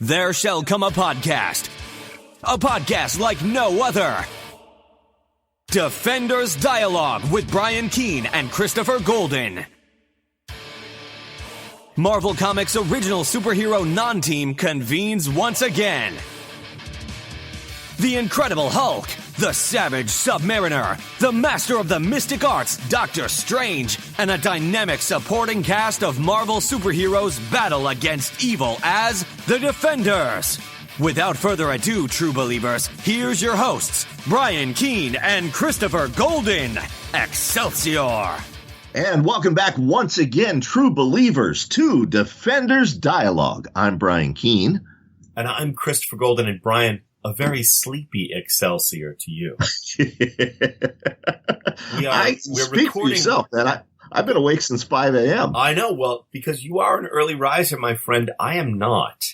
there shall come a podcast like no other. Defenders Dialogue with Brian Keene and Christopher Golden. Marvel Comics' original superhero non-team convenes once again. The Incredible Hulk, the Savage Submariner, the Master of the Mystic Arts, Doctor Strange, and a dynamic supporting cast of Marvel superheroes battle against evil as the Defenders. Without further ado, true believers, here's your hosts, Brian Keene and Christopher Golden. Excelsior! And welcome back once again, true believers, to Defenders Dialogue. I'm Brian Keene. And I'm Christopher Golden. And Brian, a very sleepy Excelsior to you. We're recording. For yourself, man. I've been awake since 5 a.m. I know. Well, because you are an early riser, my friend. I am not.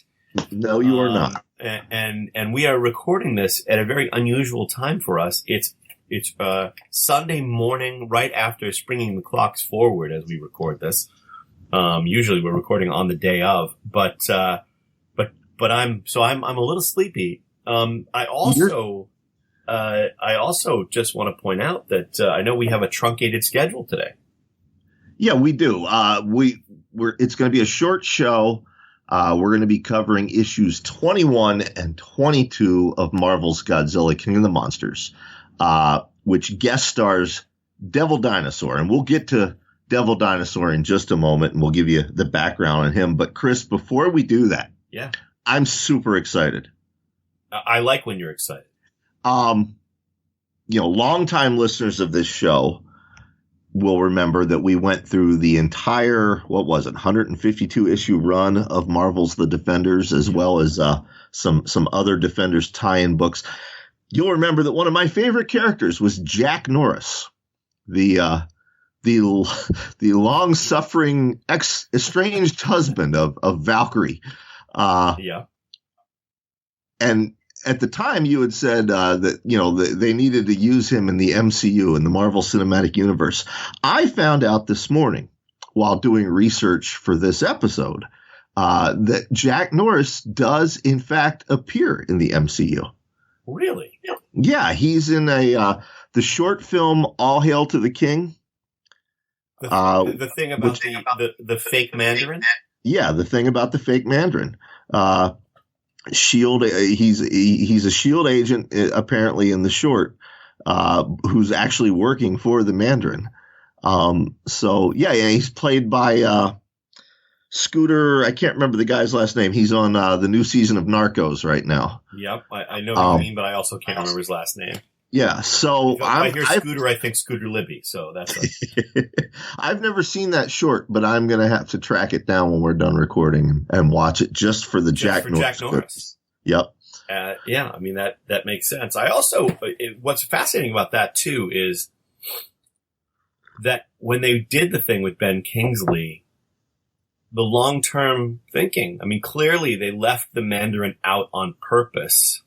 No, you are not. And we are recording this at a very unusual time for us. It's Sunday morning, right after springing the clocks forward as we record this. Usually we're recording on the day of, but I'm a little sleepy. I also just want to point out that I know we have a truncated schedule today. Yeah, we do. It's going to be a short show. We're going to be covering issues 21 and 22 of Marvel's Godzilla, King of the Monsters, which guest stars Devil Dinosaur. And we'll get to Devil Dinosaur in just a moment, and we'll give you the background on him. But Chris, before we do that, yeah, I'm super excited. I like when you're excited. Longtime listeners of this show will remember that we went through the entire, 152 issue run of Marvel's The Defenders, as well as some other Defenders tie-in books. You'll remember that one of my favorite characters was Jack Norris, the long-suffering estranged husband of Valkyrie. Yeah. And at the time, you had said that they needed to use him in the MCU, in the Marvel Cinematic Universe. I found out this morning, while doing research for this episode, that Jack Norris does, in fact, appear in the MCU. Really? Yeah, he's in the short film All Hail to the King. The thing about the fake Mandarin? Yeah, the thing about the fake Mandarin. S.H.I.E.L.D. He's a S.H.I.E.L.D. agent apparently in the short, who's actually working for the Mandarin. He's played by Scooter. I can't remember the guy's last name. He's on the new season of Narcos right now. Yep, I know what you mean, but I also can't remember his last name. Yeah, so if I hear Scooter, I think Scooter Libby. So that's. I've never seen that short, but I'm gonna have to track it down when we're done recording and watch it just for the Jack Norris. Yep. Yeah, I mean that makes sense. I also what's fascinating about that too is that when they did the thing with Ben Kingsley, the long-term thinking. I mean, clearly they left the Mandarin out on purpose,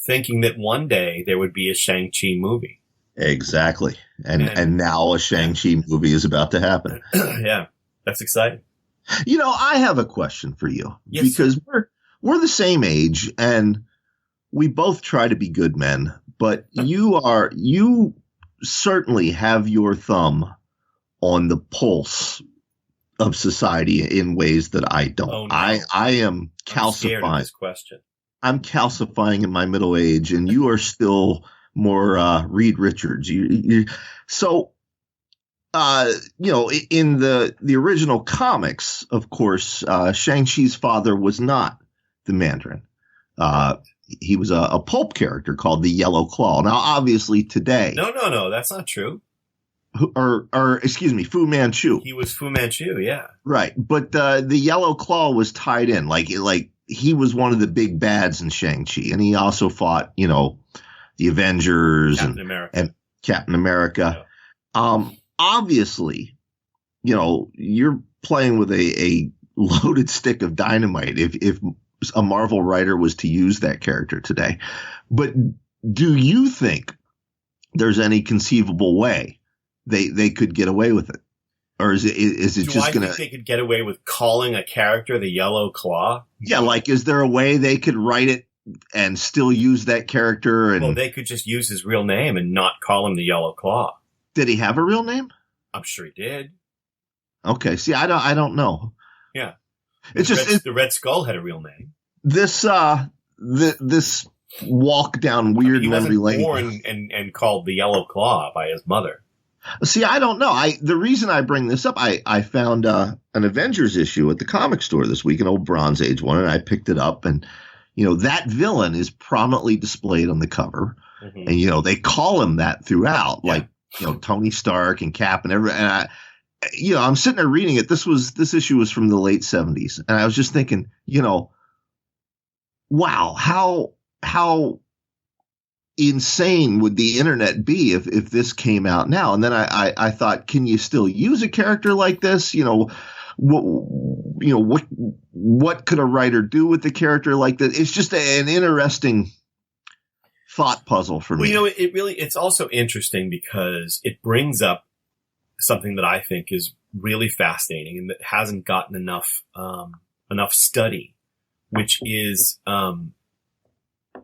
thinking that one day there would be a Shang-Chi movie. Exactly. And now a Shang-Chi movie is about to happen. Yeah, that's exciting. I have a question for you. Yes, because we're the same age and we both try to be good men, but you certainly have your thumb on the pulse of society in ways that I don't. Oh, no. I am calcifying. I'm scared of this question. I'm calcifying in my middle age, and you are still more Reed Richards. So in the original comics, of course, Shang-Chi's father was not the Mandarin. He was a pulp character called the Yellow Claw. Now, obviously, today. No, that's not true. Excuse me, Fu Manchu. He was Fu Manchu, yeah. Right, but the Yellow Claw was tied in, like he was one of the big bads in Shang-Chi, and he also fought, the Avengers and Captain America. Yeah. Obviously, you're playing with a loaded stick of dynamite if a Marvel writer was to use that character today. But do you think there's any conceivable way they could get away with it? Or is it just going to... think they could get away with calling a character the Yellow Claw? Yeah, like, is there a way they could write it and still use that character? And well, they could just use his real name and not call him the Yellow Claw. Did he have a real name? I'm sure he did. Okay, see, I don't know. Yeah. It's the Red Skull had a real name. This walk down weird memory lane. He wasn't born and called the Yellow Claw by his mother. See, I don't know. The reason I bring this up, I found an Avengers issue at the comic store this week, an old Bronze Age one, and I picked it up, and that villain is prominently displayed on the cover, and they call him that throughout, like Tony Stark and Cap and everything. And I'm sitting there reading it. This issue was from the late 70s, and I was just thinking, wow, how insane would the internet be if this came out now? And then I thought, can you still use a character like this? What could a writer do with the character like that? It's just an interesting thought puzzle for me. Well, it's also interesting because it brings up something that I think is really fascinating and that hasn't gotten enough study, which is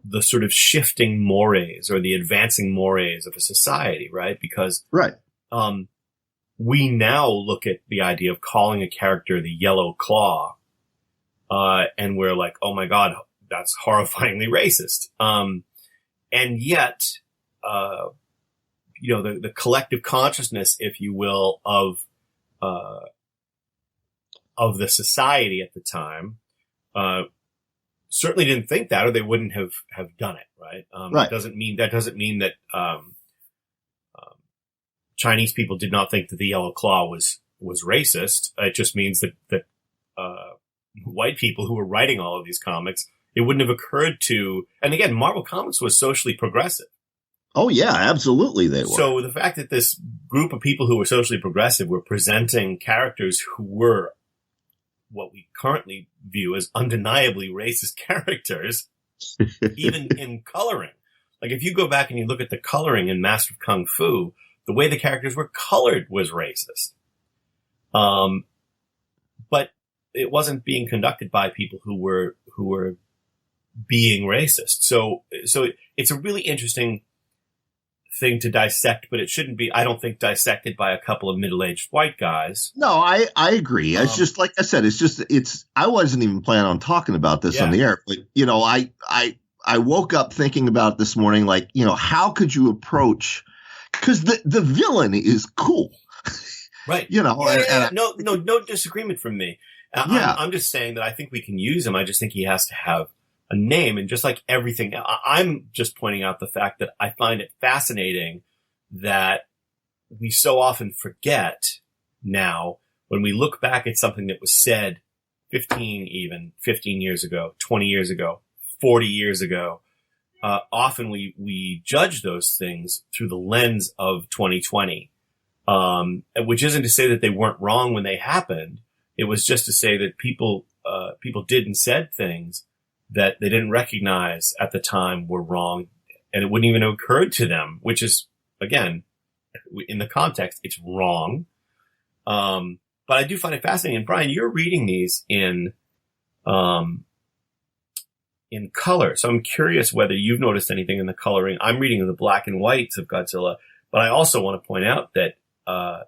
the sort of shifting mores or the advancing mores of a society, right? Because we now look at the idea of calling a character the Yellow Claw, and we're like, oh my God, that's horrifyingly racist. And yet, the collective consciousness, if you will, of the society at the time, certainly didn't think that, or they wouldn't have done it, right? That doesn't mean that Chinese people did not think that the Yellow Claw was racist. It just means that white people who were writing all of these comics, it wouldn't have occurred to. And again, Marvel Comics was socially progressive. Oh yeah, absolutely they were. So the fact that this group of people who were socially progressive were presenting characters who were what we currently view as undeniably racist characters, even in coloring. Like if you go back and you look at the coloring in Master of Kung Fu, the way the characters were colored was racist. But it wasn't being conducted by people who were being racist. So it's a really interesting thing to dissect, but it shouldn't be, I don't think, dissected by a couple of middle-aged white guys. No, I agree. It's just, like I said, I wasn't even planning on talking about this on the air, but, I woke up thinking about it this morning, like, how could you approach, because the villain is cool. Right. No disagreement from me. I'm just saying that I think we can use him. I just think he has to have a name, and just like everything, I'm just pointing out the fact that I find it fascinating that we so often forget now when we look back at something that was said 15 years ago, 20 years ago, 40 years ago. Often we judge those things through the lens of 2020, which isn't to say that they weren't wrong when they happened. It was just to say that people did and said things that they didn't recognize at the time were wrong, and it wouldn't even have occurred to them, which is, again, in the context, it's wrong. But I do find it fascinating. And Brian, you're reading these in color. So I'm curious whether you've noticed anything in the coloring. I'm reading the black and whites of Godzilla, but I also want to point out that I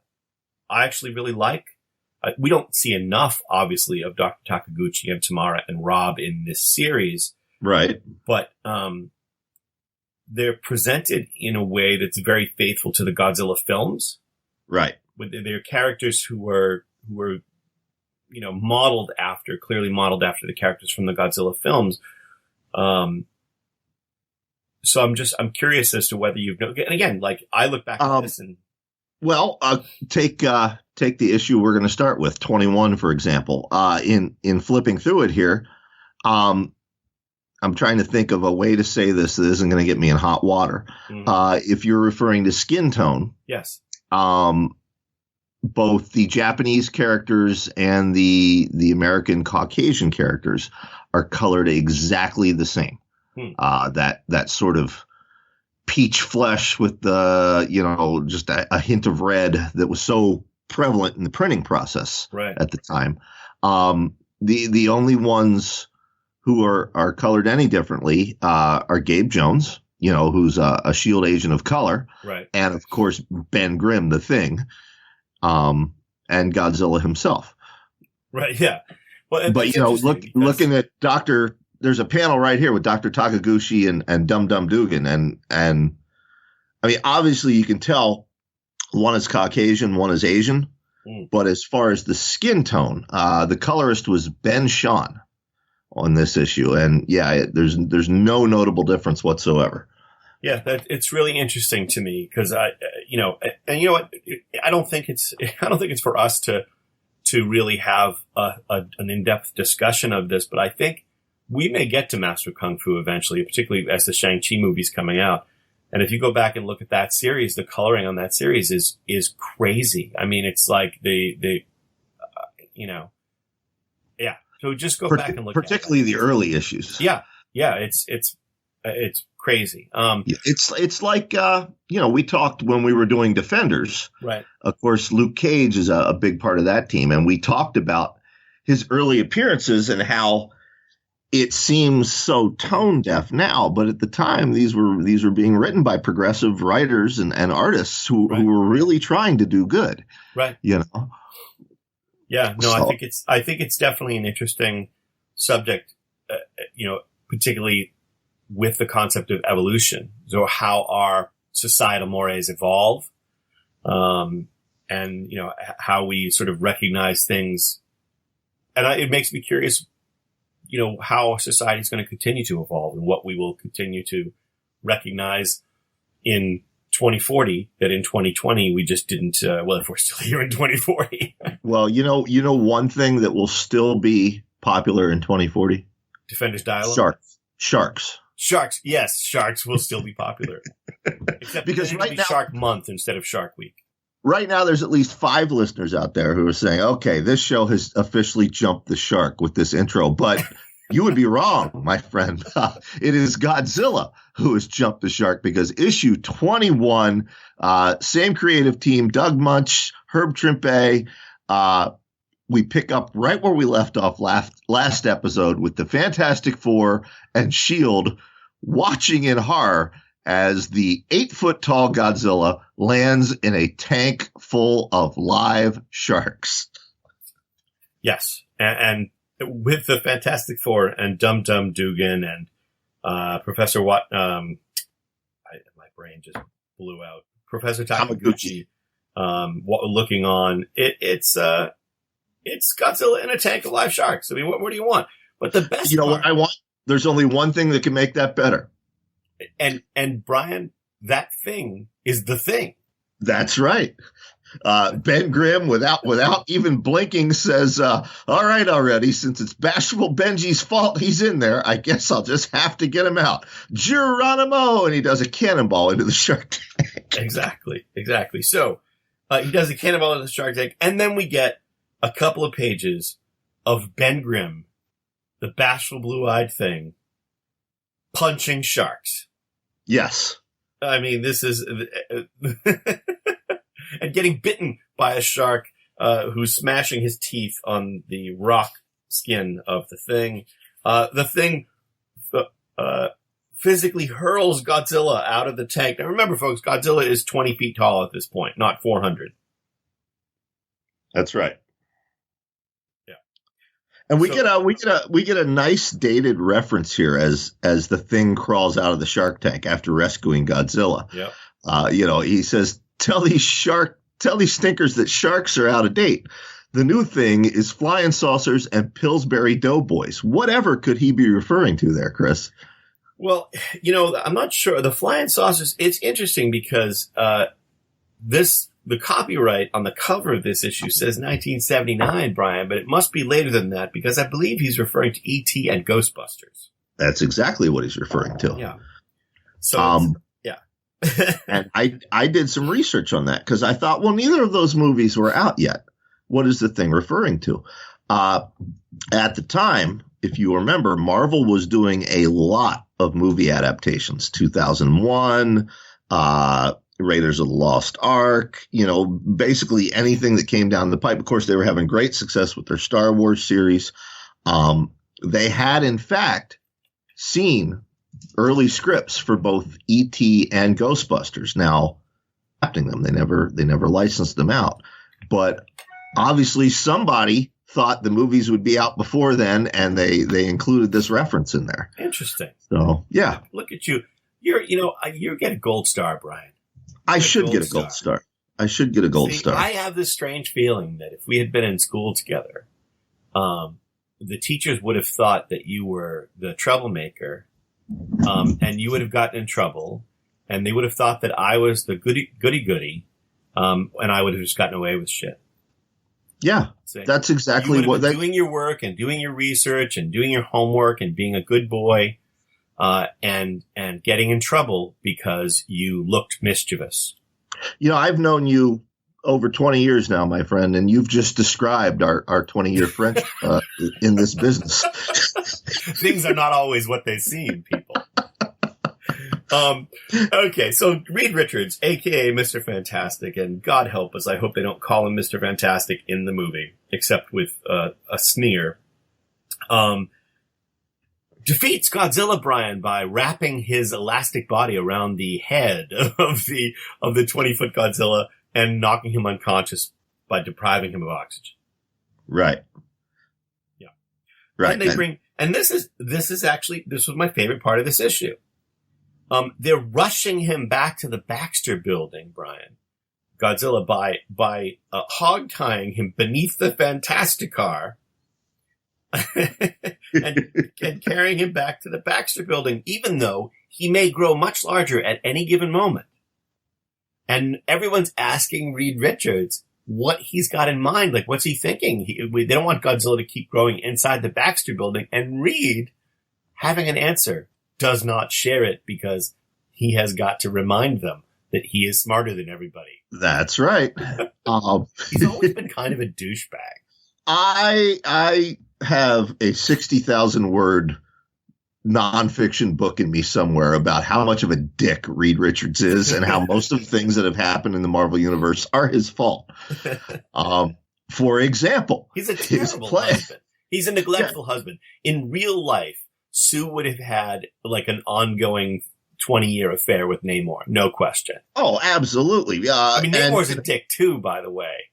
actually really like. We don't see enough, obviously, of Dr. Takaguchi and Tamara and Rob in this series. Right. But they're presented in a way that's very faithful to the Godzilla films. Right. They're characters who were clearly modeled after the characters from the Godzilla films. So I'm curious as to whether you've noticed. And again, like I look back at this and. Well, take the issue we're going to start with, 21, for example. In flipping through it here, I'm trying to think of a way to say this that isn't going to get me in hot water. Mm-hmm. If you're referring to skin tone, yes. Both the Japanese characters and the American Caucasian characters are colored exactly the same. That sort of peach flesh with the, just a hint of red that was so prevalent in the printing process right. at the time. The only ones who are colored any differently are Gabe Jones, who's a S.H.I.E.L.D. agent of color, right, and of course Ben Grimm, the Thing, and Godzilla himself. Right. Yeah. Well, but looking at there's a panel right here with Dr. Takaguchi and Dum Dum Dugan, and I mean, obviously you can tell one is Caucasian, one is Asian, but as far as the skin tone, the colorist was Ben Shawn on this issue, and there's no notable difference whatsoever. Yeah, it's really interesting to me because I don't think it's for us to really have an in-depth discussion of this, but I think we may get to Master of Kung Fu eventually, particularly as the Shang-Chi movie's coming out. And if you go back and look at that series, the coloring on that series is crazy. I mean, it's like So just go back and look particularly at the early issues. Yeah. It's crazy. It's like we talked when we were doing Defenders. Right. Of course, Luke Cage is a big part of that team, and we talked about his early appearances and how it seems so tone deaf now, but at the time these were being written by progressive writers and artists who were really trying to do good. Right. Yeah. No, I think it's definitely an interesting subject. Particularly with the concept of evolution, so how our societal mores evolve, and how we sort of recognize things, and it makes me curious. How society is going to continue to evolve and what we will continue to recognize in 2040 that in 2020 we just didn't, if we're still here in 2040. Well, one thing that will still be popular in 2040? Defenders Dialogue? Sharks. Yes, sharks will still be popular. Except because right now, Shark Month instead of Shark Week. Right now, there's at least 5 listeners out there who are saying, okay, this show has officially jumped the shark with this intro. But you would be wrong, my friend. It is Godzilla who has jumped the shark because issue 21, same creative team, Doug Munch, Herb Trimpe. We pick up right where we left off last episode with the Fantastic Four and S.H.I.E.L.D. watching in horror as the 8-foot-tall Godzilla lands in a tank full of live sharks. Yes, and with the Fantastic Four and Dum Dum Dugan and Professor my brain just blew out. Professor Takaguchi looking on. It's Godzilla in a tank of live sharks. I mean, what do you want? But the best what I want? There's only one thing that can make that better. And Brian, that thing is the Thing. That's right. Ben Grimm, without even blinking, says, all right already, since it's Bashful Benji's fault he's in there, I guess I'll just have to get him out. Geronimo! And he does a cannonball into the shark tank. Exactly. So he does a cannonball into the shark tank, and then we get a couple of pages of Ben Grimm, the bashful blue-eyed Thing, punching sharks. Yes. I mean, this is and getting bitten by a shark who's smashing his teeth on the rock skin of the Thing. The Thing physically hurls Godzilla out of the tank. Now remember, folks, Godzilla is 20 feet tall at this point, not 400. That's right. And we get a nice dated reference here as the Thing crawls out of the shark tank after rescuing Godzilla. Yeah. He says, tell these stinkers that sharks are out of date. The new thing is flying saucers and Pillsbury Doughboys. Whatever could he be referring to there, Chris? Well, I'm not sure. The flying saucers, it's interesting because the copyright on the cover of this issue says 1979, Brian, but it must be later than that because I believe he's referring to E.T. and Ghostbusters. That's exactly what he's referring to. Yeah. So, yeah. And I did some research on that because I thought, well, neither of those movies were out yet. What is the Thing referring to? At the time, if you remember, Marvel was doing a lot of movie adaptations. 2001, Raiders of the Lost Ark, basically anything that came down the pipe. Of course, they were having great success with their Star Wars series. They had, in fact, seen early scripts for both E.T. and Ghostbusters. Now, adapting them, they never licensed them out. But obviously somebody thought the movies would be out before then, and they included this reference in there. Interesting. So, yeah. Look at you. You get a gold star, Brian. I should get a gold star. I should get a gold star. I have this strange feeling that if we had been in school together, the teachers would have thought that you were the troublemaker, and you would have gotten in trouble, and they would have thought that I was the goody, and I would have just gotten away with shit. Yeah, that's exactly what they doing your work and doing your research and doing your homework and being a good boy, and getting in trouble because you looked mischievous. I've known you over 20 years now, my friend, and you've just described our 20-year friendship in this business. Things are not always what they seem, people. Okay, so Reed Richards, a.k.a. Mr. Fantastic, and God help us, I hope they don't call him Mr. Fantastic in the movie, except with a sneer, defeats Godzilla, Brian, by wrapping his elastic body around the head of the 20-foot Godzilla and knocking him unconscious by depriving him of oxygen. Right. Yeah. Right. And this was my favorite part of this issue. They're rushing him back to the Baxter building, Brian, Godzilla, by hog tying him beneath the Fantasticar and carrying him back to the Baxter building, even though he may grow much larger at any given moment. And everyone's asking Reed Richards what he's got in mind. Like, what's he thinking? They don't want Godzilla to keep growing inside the Baxter building. And Reed, having an answer, does not share it because he has got to remind them that he is smarter than everybody. That's right. He's always been kind of a douchebag. I have a 60,000 word nonfiction book in me somewhere about how much of a dick Reed Richards is and how most of the things that have happened in the Marvel Universe are his fault. For example, he's a terrible husband. He's a neglectful husband. In real life, Sue would have had like an ongoing 20-year affair with Namor, no question. Oh, absolutely. Namor's a dick too, by the way.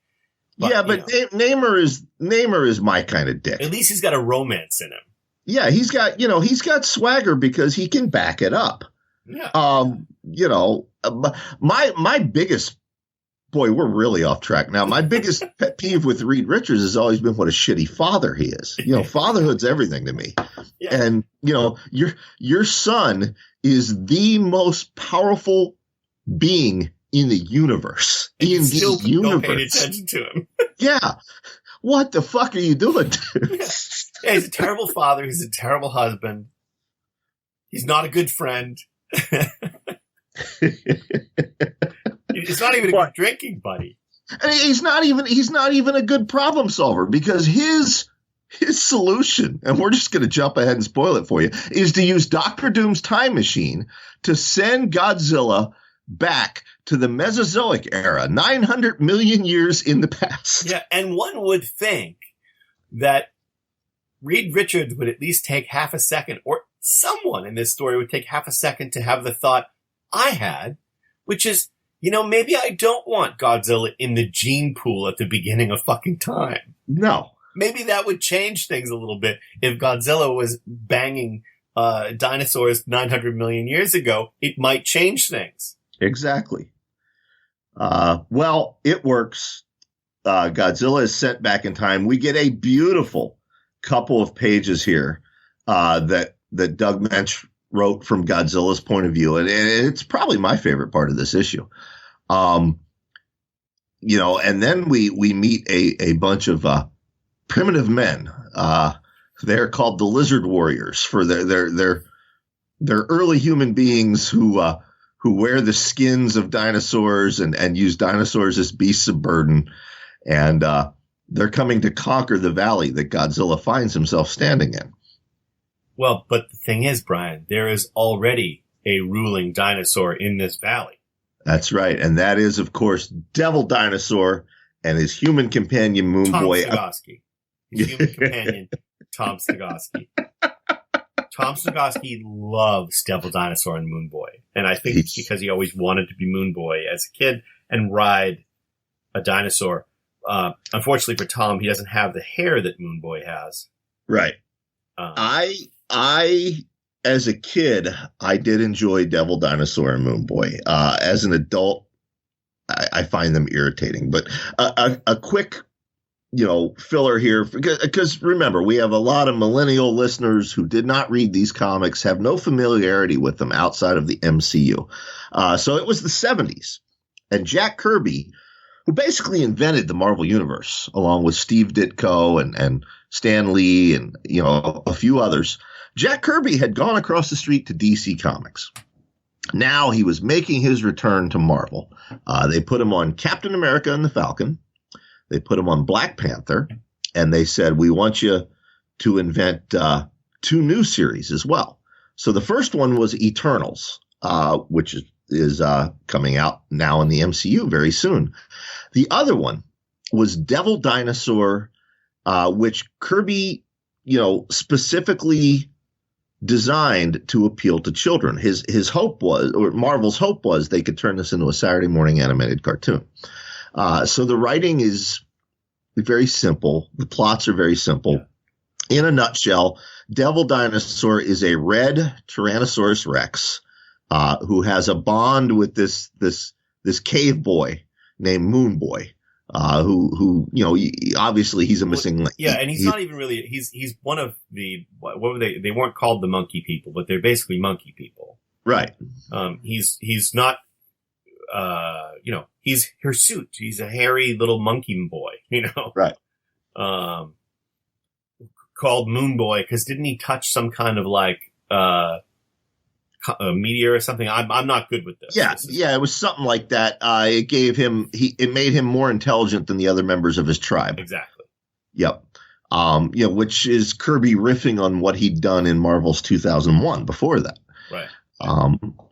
But, Namor is my kind of dick. At least he's got a romance in him. Yeah, he's got swagger because he can back it up. Yeah. My biggest, boy, we're really off track now. My biggest pet peeve with Reed Richards has always been what a shitty father he is. Fatherhood's everything to me. Yeah. And, your son is the most powerful being in the universe. Don't pay attention to him. Yeah. What the fuck are you doing, dude? Yeah, he's a terrible father. He's a terrible husband. He's not a good friend. He's not even a good drinking buddy. And he's not even a good problem solver because his solution, and we're just going to jump ahead and spoil it for you, is to use Dr. Doom's time machine to send Godzilla back to the Mesozoic era, 900 million years in the past. Yeah, and one would think that Reed Richards would at least take half a second, or someone in this story would take half a second to have the thought I had, which is, maybe I don't want Godzilla in the gene pool at the beginning of fucking time. No. Maybe that would change things a little bit if Godzilla was banging dinosaurs 900 million years ago. It might change things. Exactly. Well, it works. Godzilla is sent back in time. We get a beautiful couple of pages here that Doug Mensch wrote from Godzilla's point of view, and it's probably my favorite part of this issue. And then we meet a bunch of primitive men. They're called the Lizard Warriors for their early human beings who wear the skins of dinosaurs and use dinosaurs as beasts of burden. And they're coming to conquer the valley that Godzilla finds himself standing in. Well, but the thing is, Brian, there is already a ruling dinosaur in this valley. That's right. And that is, of course, Devil Dinosaur and his human companion, Moon Tom Boy. Stogowski. His human companion, Tom Stogowski. Tom Stogowski loves Devil Dinosaur and Moon Boy. And I think it's because he always wanted to be Moon Boy as a kid and ride a dinosaur. Unfortunately for Tom, he doesn't have the hair that Moon Boy has. Right. I, as a kid, I did enjoy Devil Dinosaur and Moon Boy. As an adult, I find them irritating. But a quick, filler here, because remember, we have a lot of millennial listeners who did not read these comics, have no familiarity with them outside of the MCU. So it was the 70s, and Jack Kirby, who basically invented the Marvel Universe, along with Steve Ditko and Stan Lee and, a few others. Jack Kirby had gone across the street to DC Comics. Now he was making his return to Marvel. They put him on Captain America and the Falcon. They put him on Black Panther. And they said, we want you to invent 2 new series as well. So the first one was Eternals, which is coming out now in the MCU very soon. The other one was Devil Dinosaur, which Kirby, specifically designed to appeal to children. His hope was, or Marvel's hope was, they could turn this into a Saturday morning animated cartoon. So the writing is very simple. The plots are very simple. Yeah. In a nutshell, Devil Dinosaur is a red Tyrannosaurus Rex who has a bond with this cave boy named Moon Boy, who obviously he's a missing link. Yeah, and he's not even really he's one of the what were they weren't called the monkey people, but they're basically monkey people. Right. He's not he's hirsute. He's a hairy little monkey boy, Right. Called Moon Boy because didn't he touch some kind of a meteor or something? I'm not good with this. Yeah, it was something like that. It made him more intelligent than the other members of his tribe. Exactly. Yep. Which is Kirby riffing on what he'd done in Marvel's 2001 before that. Right.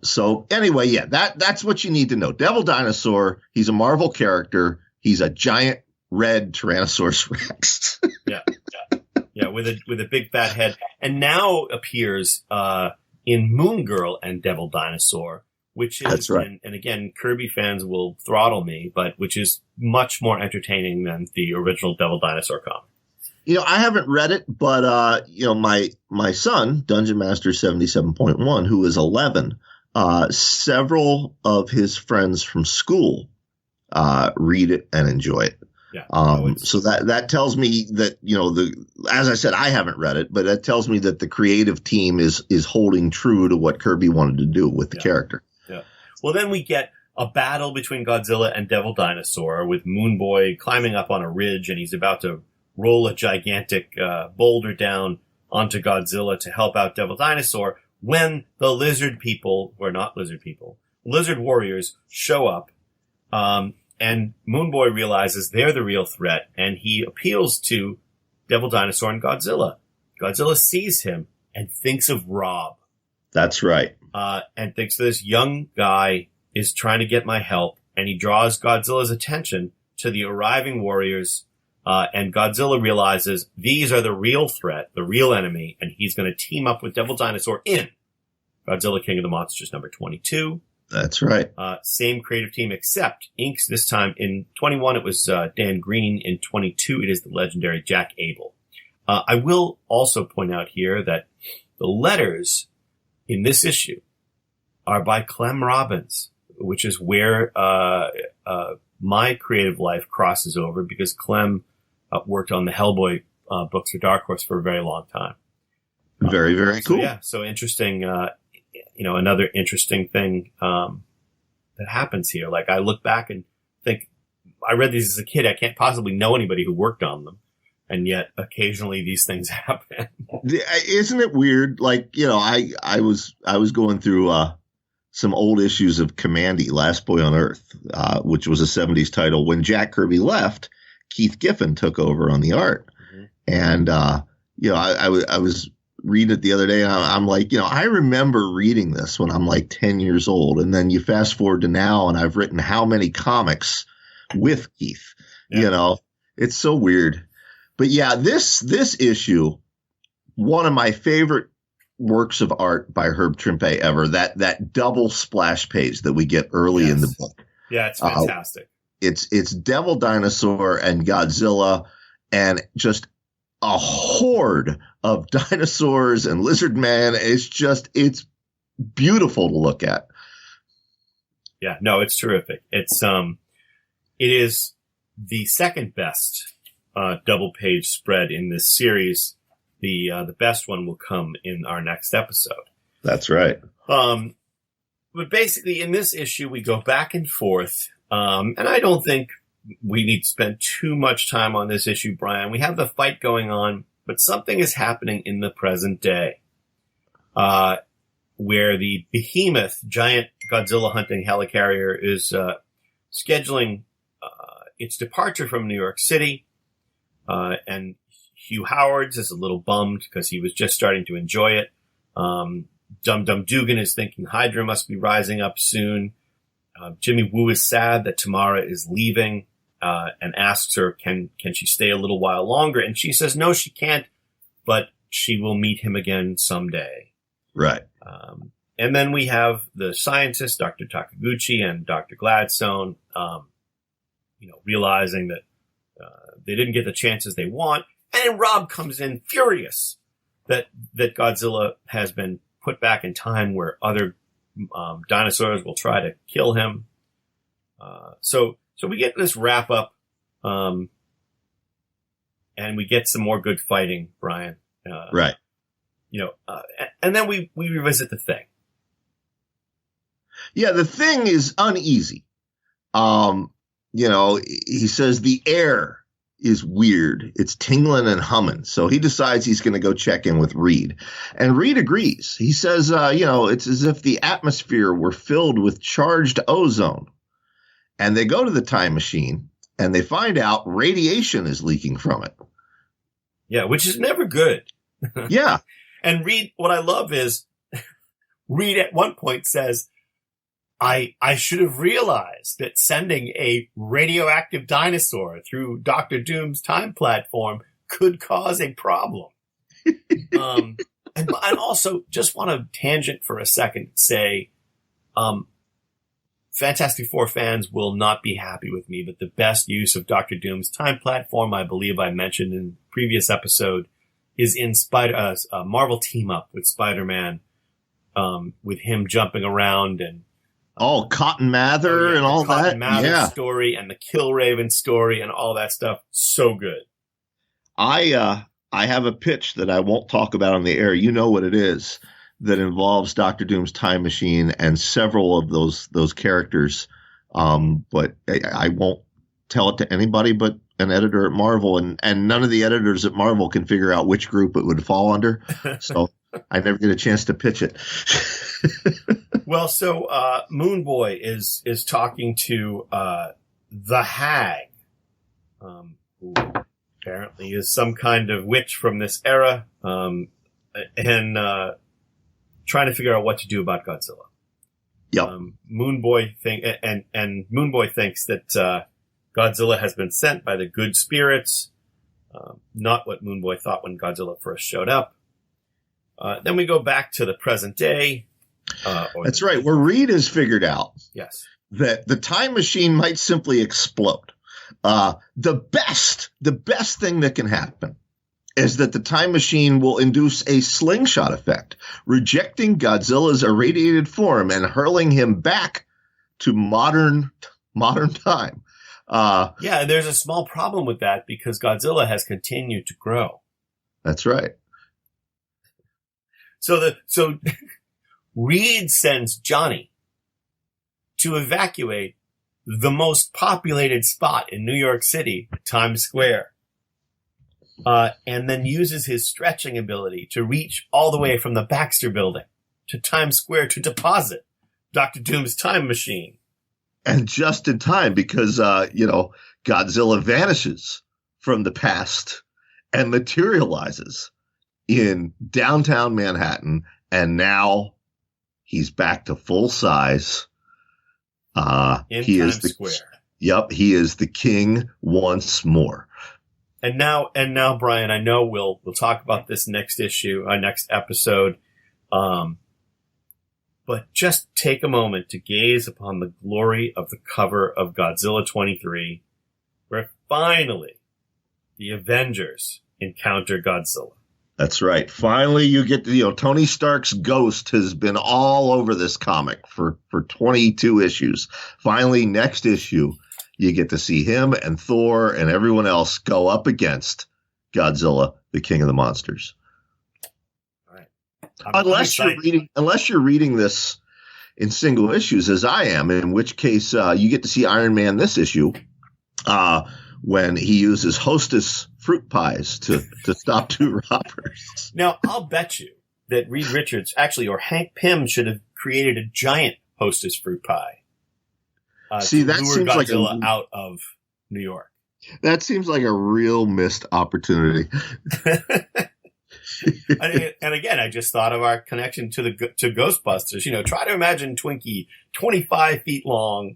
So anyway, that's what you need to know. Devil Dinosaur, he's a Marvel character. He's a giant red Tyrannosaurus Rex. Yeah, with a big fat head, and now appears in Moon Girl and Devil Dinosaur, which is, that's right. And again, Kirby fans will throttle me, but which is much more entertaining than the original Devil Dinosaur comic. I haven't read it, but my son, Dungeon Master 77.1, who is 11, several of his friends from school read it and enjoy it. Yeah. So that tells me that, as I said, I haven't read it, but that tells me that the creative team is holding true to what Kirby wanted to do with the character. Yeah. Well, then we get a battle between Godzilla and Devil Dinosaur with Moon Boy climbing up on a ridge, and he's about to roll a gigantic boulder down onto Godzilla to help out Devil Dinosaur when the lizard people, or not lizard people, lizard warriors show up. And Moon Boy realizes they're the real threat, and he appeals to Devil Dinosaur and Godzilla. Godzilla sees him and thinks of Rob. That's right. And thinks this young guy is trying to get my help, and he draws Godzilla's attention to the arriving warriors, and Godzilla realizes these are the real threat, the real enemy, and he's going to team up with Devil Dinosaur in Godzilla King of the Monsters number 22. That's right. Same creative team, except inks this time. In 21, it was Dan Green. In 22, it is the legendary Jack Abel. I will also point out here that the letters in this issue are by Clem Robbins, which is where my creative life crosses over, because Clem worked on the Hellboy books for Dark Horse for a very long time. Very, very cool. So interesting. Another interesting thing that happens here. Like, I look back and think, I read these as a kid. I can't possibly know anybody who worked on them. And yet occasionally these things happen. Isn't it weird? Like, I was going through some old issues of Commandy, Last Boy on Earth, which was a 70s title. When Jack Kirby left, Keith Giffen took over on the art. Mm-hmm. And, I was reading it the other day, and I'm like, I remember reading this when I'm like 10 years old. And then you fast forward to now, and I've written how many comics with Keith, it's so weird. But yeah, this issue, one of my favorite works of art by Herb Trimpe ever, that double splash page that we get early in the book. Yeah, it's fantastic. It's Devil Dinosaur and Godzilla and just a horde of dinosaurs and lizard man. It's beautiful to look at. Yeah, no, it's terrific. It is the second best double page spread in this series. The best one will come in our next episode. That's right. But basically in this issue, we go back and forth. And I don't think we need to spend too much time on this issue, Brian. We have the fight going on, but something is happening in the present day, where the behemoth giant Godzilla hunting helicarrier is, scheduling, its departure from New York City. And Hugh Howard's is a little bummed because he was just starting to enjoy it. Dum Dum Dugan is thinking Hydra must be rising up soon. Jimmy Woo is sad that Tamara is leaving, and asks her, can she stay a little while longer? And she says, no, she can't, but she will meet him again someday. Right. And then we have the scientists, Dr. Takaguchi and Dr. Gladstone, realizing that, they didn't get the chances they want. And then Rob comes in furious that Godzilla has been put back in time where other dinosaurs will try to kill him. So we get this wrap up, and we get some more good fighting, Brian. Right. And then we revisit the Thing. Yeah, the Thing is uneasy. He says the air is weird. It's tingling and humming. So he decides he's going to go check in with Reed. And Reed agrees. He says, it's as if the atmosphere were filled with charged ozone. And they go to the time machine and they find out radiation is leaking from it. Yeah, which is never good. Yeah. And Reed, what I love is Reed at one point says, I should have realized that sending a radioactive dinosaur through Dr. Doom's time platform could cause a problem. And also just want to tangent for a second, say, Fantastic Four fans will not be happy with me, but the best use of Dr. Doom's time platform, I believe I mentioned in the previous episode, is in Marvel team up with Spider-Man, with him jumping around and Cotton Mather and all that. Cotton Mather story and the Killraven story and all that stuff. So good. I have a pitch that I won't talk about on the air. You know what it is, that involves Dr. Doom's time machine and several of those characters. But I won't tell it to anybody but an editor at Marvel, and none of the editors at Marvel can figure out which group it would fall under. So I never get a chance to pitch it. Well, so Moon Boy is talking to the Hag, who apparently is some kind of witch from this era, and trying to figure out what to do about Godzilla. Yep. Moon Boy thinks that Godzilla has been sent by the good spirits, not what Moon Boy thought when Godzilla first showed up. Then we go back to the present day. That's right, where Reed has figured out that the time machine might simply explode. The best thing that can happen is that the time machine will induce a slingshot effect, rejecting Godzilla's irradiated form and hurling him back to modern time. There's a small problem with that because Godzilla has continued to grow. That's right. So Reed sends Johnny to evacuate the most populated spot in New York City, Times Square, and then uses his stretching ability to reach all the way from the Baxter Building to Times Square to deposit Dr. Doom's time machine. And just in time, because, Godzilla vanishes from the past and materializes in downtown Manhattan, and now he's back to full size. In Times Square. Yep, he is the king once more. And now, Brian, I know we'll talk about this next issue, next episode. But just take a moment to gaze upon the glory of the cover of Godzilla 23, where finally the Avengers encounter Godzilla. That's right. Finally, you get to, Tony Stark's ghost has been all over this comic for 22 issues. Finally, next issue, you get to see him and Thor and everyone else go up against Godzilla, the king of the monsters. All right. Unless you're reading this in single issues, as I am, in which case you get to see Iron Man this issue when he uses Hostess fruit pies to stop two robbers. Now, I'll bet you that Reed Richards, or Hank Pym, should have created a giant Hostess fruit pie. That seems Godzilla like out of New York. That seems like a real missed opportunity. And again, I just thought of our connection to Ghostbusters. Try to imagine Twinkie 25 feet long.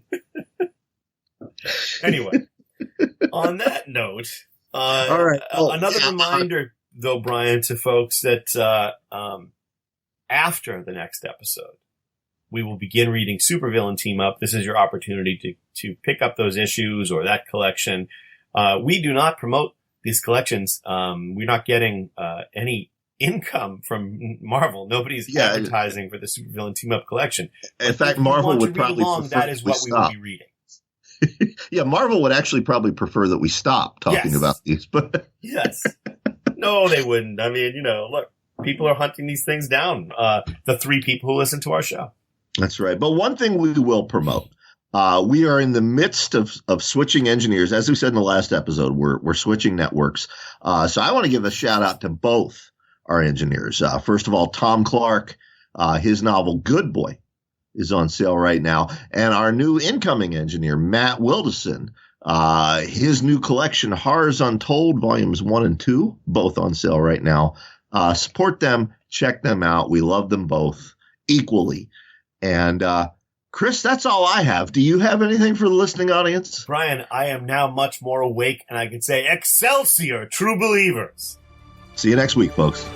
Anyway, on that note, all right. Another reminder, though, Brian, to folks that after the next episode, we will begin reading Supervillain Team Up. This is your opportunity to pick up those issues or that collection. We do not promote these collections. We're not getting any income from Marvel. Nobody's advertising for the Supervillain Team Up collection. In fact, Marvel would probably prefer that is what we will be reading. Yeah, Marvel would actually probably prefer that we stop talking about these. But yes. No, they wouldn't. I mean, look, people are hunting these things down. The 3 people who listen to our show. That's right. But one thing we will promote. We are in the midst of switching engineers. As we said in the last episode, we're switching networks. So I want to give a shout out to both our engineers. First of all, Tom Clark, his novel Good Boy is on sale right now. And our new incoming engineer, Matt Wilderson, his new collection, Horrors Untold, volumes 1 and 2, both on sale right now. Support them. Check them out. We love them both equally. And, Chris, that's all I have. Do you have anything for the listening audience? Brian, I am now much more awake, and I can say, Excelsior, true believers. See you next week, folks.